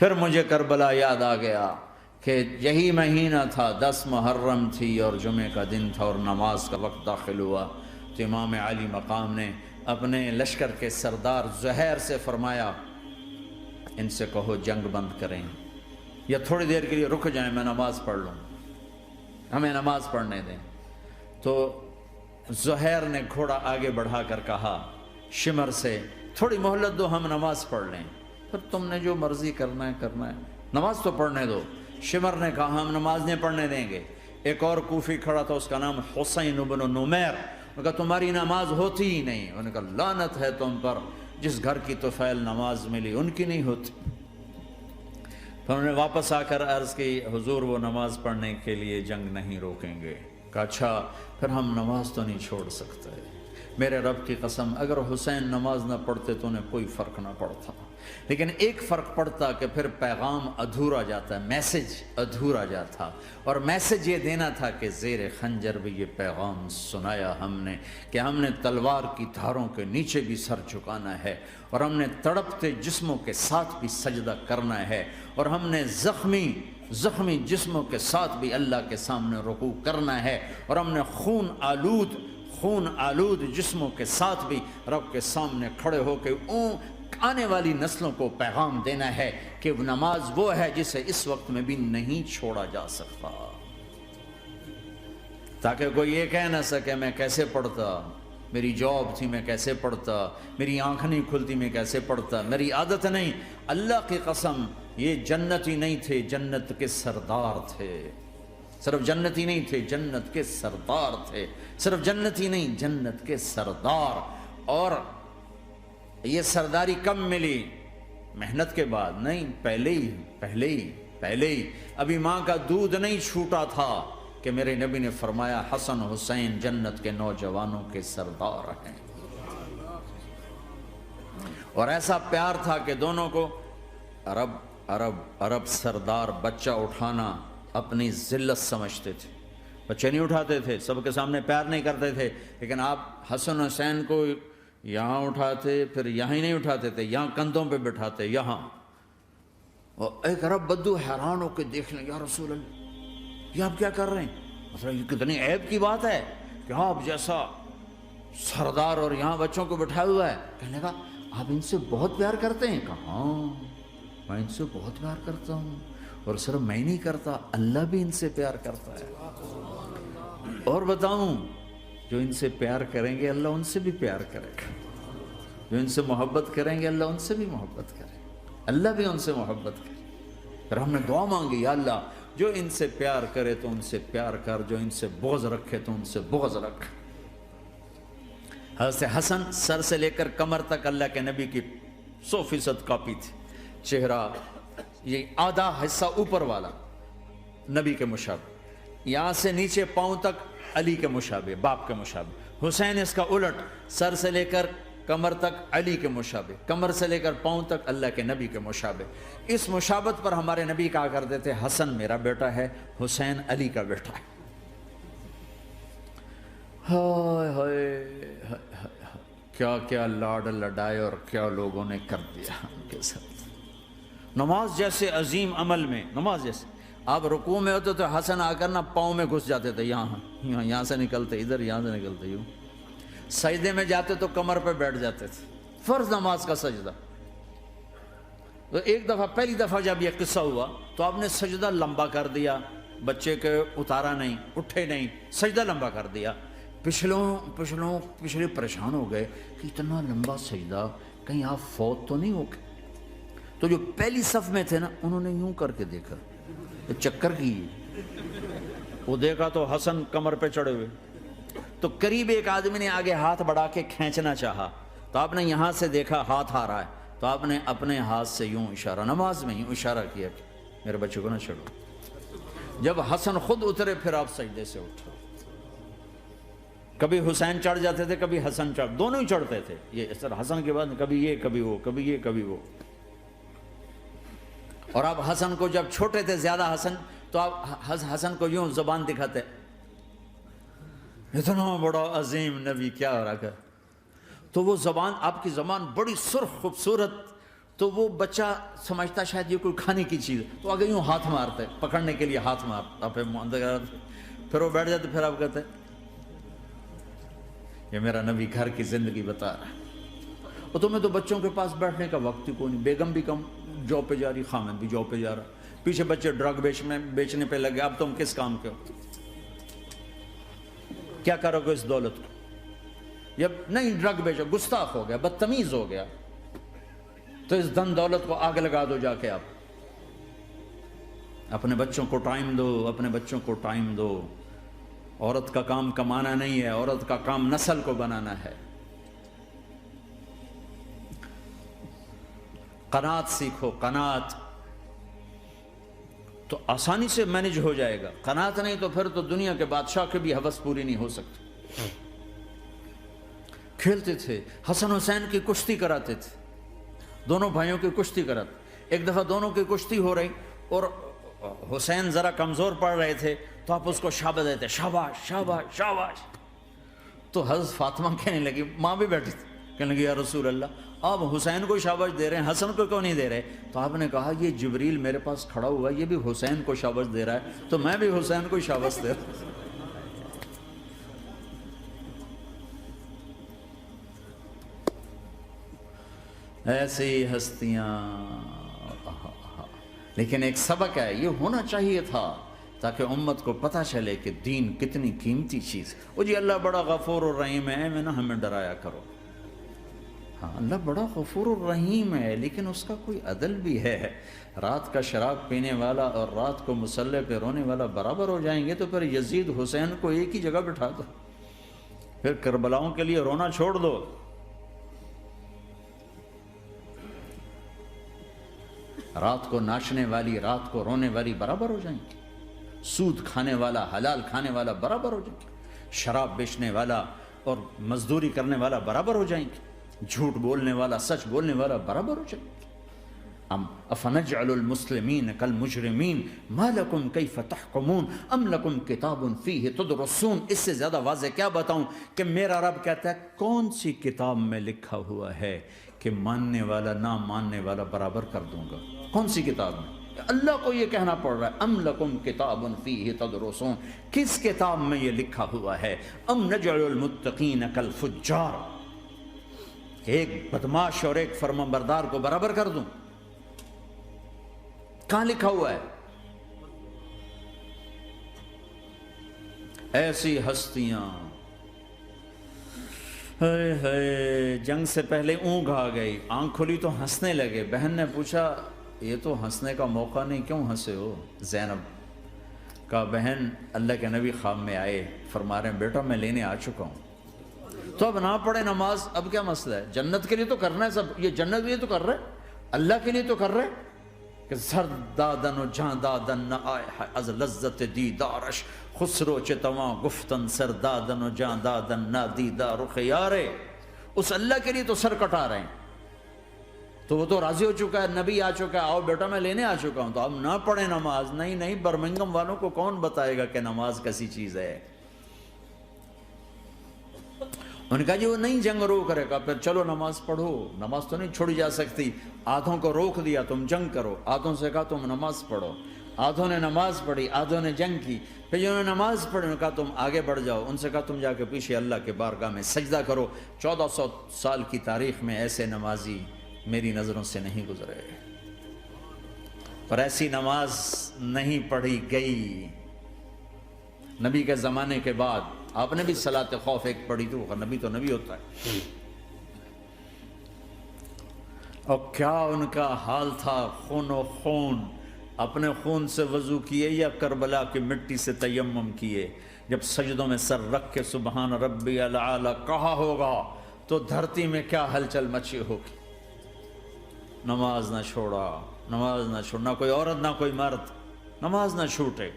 پھر مجھے کربلا یاد آ گیا کہ یہی مہینہ تھا، 10 محرم تھی اور جمعہ کا دن تھا اور نماز کا وقت داخل ہوا، تو امام علی مقام نے اپنے لشکر کے سردار زہیر سے فرمایا ان سے کہو جنگ بند کریں یا تھوڑی دیر کے لیے رک جائیں، میں نماز پڑھ لوں، ہمیں نماز پڑھنے دیں۔ تو زہیر نے گھوڑا آگے بڑھا کر کہا شمر سے تھوڑی مہلت دو، ہم نماز پڑھ لیں، پھر تم نے جو مرضی کرنا ہے، نماز تو پڑھنے دو۔ شمر نے کہا ہم نماز نہیں پڑھنے دیں گے۔ ایک اور کوفی کھڑا تھا، اس کا نام حسین بن نمیر، انہوں نے کہا تمہاری نماز ہوتی ہی نہیں۔ انہوں نے کہا لعنت ہے تم پر، جس گھر کی طفیل نماز ملی ان کی نہیں ہوتی۔ پھر انہوں نے واپس آ کر عرض کی حضور وہ نماز پڑھنے کے لیے جنگ نہیں روکیں گے۔ کہا اچھا پھر ہم نماز تو نہیں چھوڑ سکتے، میرے رب کی قسم اگر حسین نماز نہ پڑھتے تو انہیں کوئی فرق نہ پڑتا، لیکن ایک فرق پڑتا کہ پھر پیغام ادھورا جاتا، میسج ادھورا جاتا، اور میسج یہ دینا تھا کہ زیر خنجر بھی یہ پیغام سنایا ہم نے کہ ہم نے تلوار کی دھاروں کے نیچے بھی سر جھکانا ہے، اور ہم نے تڑپتے جسموں کے ساتھ بھی سجدہ کرنا ہے، اور ہم نے زخمی جسموں کے ساتھ بھی اللہ کے سامنے رکوع کرنا ہے، اور ہم نے خون آلود جسموں کے ساتھ بھی رب کے سامنے کھڑے ہو کے آنے والی نسلوں کو پیغام دینا ہے کہ نماز وہ ہے جسے اس وقت میں بھی نہیں چھوڑا جا سکتا، تاکہ کوئی یہ کہہ نہ سکے میں کیسے پڑھتا، میری جاب تھی میں کیسے پڑھتا، میری آنکھ نہیں کھلتی میں کیسے پڑھتا، میری عادت نہیں۔ اللہ کی قسم یہ جنتی نہیں تھے، جنت کے سردار تھے، صرف جنتی نہیں تھے، جنت کے سردار تھے، صرف جنتی نہیں جنت کے سردار۔ اور یہ سرداری کب ملی؟ محنت کے بعد نہیں، پہلے ہی ابھی ماں کا دودھ نہیں چھوٹا تھا کہ میرے نبی نے فرمایا حسن حسین جنت کے نوجوانوں کے سردار ہیں، اور ایسا پیار تھا کہ دونوں کو عرب سردار بچہ اٹھانا اپنی ذلت سمجھتے تھے، بچے نہیں اٹھاتے تھے، سب کے سامنے پیار نہیں کرتے تھے، لیکن آپ حسن حسین کو یہاں اٹھاتے، پھر یہاں ہی نہیں اٹھاتے تھے، یہاں کندھوں پہ بٹھاتے، یہاں۔ اور ایک عرب بدو حیران ہو کے دیکھ لیں، یا رسول اللہ یہ آپ کیا کر رہے ہیں؟ مطلب یہ کتنی عیب کی بات ہے کہ آپ جیسا سردار اور یہاں بچوں کو بٹھایا ہوا ہے۔ کہنے لگا آپ ان سے بہت پیار کرتے ہیں؟ کہا ہاں میں ان سے بہت پیار کرتا ہوں، اور صرف میں نہیں کرتا، اللہ بھی ان سے پیار کرتا ہے۔ اور بتاؤں جو ان سے پیار کریں گے اللہ ان سے بھی پیار کرے گا، جو ان سے محبت کریں گے اللہ ان سے بھی محبت کرے گا، اللہ بھی ان سے محبت کرے۔ پھر ہم نے دعا مانگی یا اللہ جو ان سے پیار کرے تو ان سے پیار کر، جو ان سے بغض رکھے تو ان سے بغض رکھ۔ حضرت حسن سر سے لے کر کمر تک اللہ کے نبی کی 100% کاپی تھی، چہرہ یہ آدھا حصہ اوپر والا نبی کے مشابہ، یہاں سے نیچے پاؤں تک علی کے مشابہ، باپ کے مشابہ۔ حسین اس کا الٹ، سر سے لے کر کمر تک علی کے مشابہ، کمر سے لے کر پاؤں تک اللہ کے نبی کے مشابہ۔ اس مشابہت پر ہمارے نبی کہا کرتے تھے حسن میرا بیٹا ہے، حسین علی کا بیٹا ہے۔ ہائے ہائے کیا کیا لاڈ لڈائے اور کیا لوگوں نے کر دیا ان کے ساتھ۔ نماز جیسے عظیم عمل میں، نماز جیسے آپ رکوع میں ہوتے تو حسن آ کر نا پاؤں میں گھس جاتے تھے، یہاں سے نکلتے ادھر، یہاں سے نکلتے یوں۔ سجدے میں جاتے تو کمر پہ بیٹھ جاتے تھے، فرض نماز کا سجدہ۔ تو ایک دفعہ پہلی دفعہ جب یہ قصہ ہوا تو آپ نے سجدہ لمبا کر دیا، بچے کے اتارا نہیں، اٹھے نہیں، سجدہ لمبا کر دیا۔ پچھلے پریشان ہو گئے کہ اتنا لمبا سجدہ کہیں آپ فوت تو نہیں ہو گئے۔ تو جو پہلی صف میں تھے نا انہوں نے یوں کر کے دیکھا، چکر کی وہ دیکھا تو حسن کمر پہ چڑھے ہوئے، تو قریب ایک آدمی نے آگے ہاتھ بڑھا کے کھینچنا چاہا، تو آپ نے یہاں سے دیکھا ہاتھ آ رہا ہے، تو آپ نے اپنے ہاتھ سے یوں اشارہ، نماز میں یوں اشارہ کیا کہ میرے بچوں کو نہ چھوڑو۔ جب حسن خود اترے پھر آپ سجدے سے اٹھے۔ کبھی حسین چڑھ جاتے تھے، کبھی حسن چڑھ، دونوں ہی چڑھتے تھے، یہ اس طرح حسن کے بعد کبھی یہ کبھی وہ، کبھی یہ کبھی وہ۔ اور آپ حسن کو جب چھوٹے تھے زیادہ حسن، تو آپ حسن کو یوں زبان دکھاتے، اتنا بڑا عظیم نبی کیا ہو رہا ہے، تو وہ زبان، آپ کی زبان بڑی سرخ خوبصورت، تو وہ بچہ سمجھتا شاید یہ کوئی کھانے کی چیز، تو آگے یوں ہاتھ مارتا ہے، پکڑنے کے لیے ہاتھ مارتا، پھر وہ بیٹھ جاتے، پھر آپ کہتے ہیں یہ میرا نبی گھر کی زندگی بتا رہا ہے۔ اور تمہیں تو بچوں کے پاس بیٹھنے کا وقت ہی کوئی نہیں، بیگم بھی کم جاب پہ جا رہی، خامد بھی جاب پہ جا رہا، پیچھے بچے ڈرگ بیچنے پہ لگے، اب تم کس کام کے ہو؟ کیا کرو گے اس دولت کو؟ جب نہیں ڈرگ بیچو، گستاخ ہو گیا، بدتمیز ہو گیا، تو اس دن دولت کو آگ لگا دو جا کے۔ آپ اپنے بچوں کو ٹائم دو، اپنے بچوں کو ٹائم دو۔ عورت کا کام کمانا نہیں ہے، عورت کا کام نسل کو بنانا ہے۔ قناعت سیکھو، قناعت تو آسانی سے مینج ہو جائے گا، قناعت نہیں تو پھر تو دنیا کے بادشاہ کی بھی ہوس پوری نہیں ہو سکتی۔ کھیلتے تھے، حسن حسین کی کشتی کراتے تھے، دونوں بھائیوں کی کشتی کراتے۔ ایک دفعہ دونوں کی کشتی ہو رہی اور حسین ذرا کمزور پڑ رہے تھے، تو آپ اس کو شاباش دیتے، شاباش شاباش شاباش۔ تو حضرت فاطمہ کہنے لگی، ماں بھی بیٹھی تھی، کہنے لگی یا رسول اللہ آپ حسین کو شاباش دے رہے ہیں، حسن کو کیوں نہیں دے رہے؟ تو آپ نے کہا یہ جبریل میرے پاس کھڑا ہوا ہے، یہ بھی حسین کو شاباش دے رہا ہے، تو میں بھی حسین کو شاباش دے رہا ہوں۔ ایسی ہستیاں، لیکن ایک سبق ہے، یہ ہونا چاہیے تھا تاکہ امت کو پتہ چلے کہ دین کتنی قیمتی چیز۔ وہ جی اللہ بڑا غفور الرحیم ہے، میں نہ ہمیں ڈرایا کرو۔ ہاں اللہ بڑا غفور الرحیم ہے، لیکن اس کا کوئی عدل بھی ہے۔ رات کا شراب پینے والا اور رات کو مصلی پہ رونے والا برابر ہو جائیں گے، تو پھر یزید حسین کو ایک ہی جگہ بٹھا دو، پھر کربلاؤں کے لیے رونا چھوڑ دو۔ رات کو ناچنے والی، رات کو رونے والی برابر ہو جائیں گے، سود کھانے والا، حلال کھانے والا برابر ہو جائیں گے، شراب بیچنے والا اور مزدوری کرنے والا برابر ہو جائیں گے، جھوٹ بولنے والا، سچ بولنے والا برابر ہو جائیں گے۔ افنجعل المسلمین کالمجرمین ما لکم کیف تحکمون ام لکم کتاب فیہ تدرسون۔ اس سے زیادہ واضح کیا بتاؤں کہ میرا رب کہتا ہے کون سی کتاب میں لکھا ہوا ہے کہ ماننے والا نہ ماننے والا برابر کر دوں گا؟ کون سی کتاب میں؟ اللہ کو یہ کہنا پڑ رہا ہے ام لکم کتاب فیہ تدرسون، کس کتاب میں یہ لکھا ہوا ہے؟ ام نجعل المتقین کالفجار، کہ ایک بدماش اور ایک فرمانبردار کو برابر کر دوں؟ کہاں لکھا ہوا ہے؟ ایسی ہستیاں، جنگ سے پہلے اونگ آ گئی، آنکھ کھلی تو ہنسنے لگے۔ بہن نے پوچھا یہ تو ہنسنے کا موقع نہیں، کیوں ہنسے ہو؟ زینب کہا بہن اللہ کے نبی خواب میں آئے، فرما رہے ہیں بیٹا میں لینے آ چکا ہوں، تو اب نہ پڑھے نماز، اب کیا مسئلہ ہے؟ جنت کے لیے تو کرنا ہے سب، یہ جنت کے لیے تو کر رہے، اللہ کے لیے تو کر رہے کہ زر دادن و جان دادن نہ آئے از لذت دیدارش، خسرو چتواں گفتن سر دادن و جان دادن نہ دیدار خیارے۔ اس اللہ کے لیے تو سر کٹا رہے ہیں، تو وہ تو راضی ہو چکا ہے، نبی آ چکا ہے، آؤ بیٹا میں لینے آ چکا ہوں، تو اب نہ پڑھیں نماز؟ نہیں نہیں، برمنگم والوں کو کون بتائے گا کہ نماز کیسی چیز ہے؟ انہوں نے کہا جی وہ نہیں جنگ روک رہے، کہا پھر چلو نماز پڑھو، نماز تو نہیں چھوڑی جا سکتی۔ آدھوں کو روک دیا تم جنگ کرو، آدھوں سے کہا تم نماز پڑھو، آدھوں نے نماز پڑھی، آدھوں نے جنگ کی۔ پھر جنہوں نے نماز پڑھی انہوں نے کہا تم آگے بڑھ جاؤ، ان سے کہا تم جا کے پیچھے اللہ کے بارگاہ میں سجدہ کرو۔ 1400 سال کی تاریخ میں ایسے نمازی میری نظروں سے نہیں گزرے، پر ایسی نماز نہیں پڑھی گئی نبی کے زمانے کے بعد۔ آپ نے بھی صلاۃ خوف ایک پڑھی تو نبی ہوتا ہے، اور کیا ان کا حال تھا، خون و خون، اپنے خون سے وضو کیے یا کربلا کی مٹی سے تیمم کیے؟ جب سجدوں میں سر رکھ کے سبحان ربی الاعلی کہا ہوگا تو دھرتی میں کیا ہلچل مچی ہوگی۔ نماز نہ چھوڑا، نماز نہ چھوڑنا، کوئی عورت نہ کوئی مرد، نماز نہ چھوٹے۔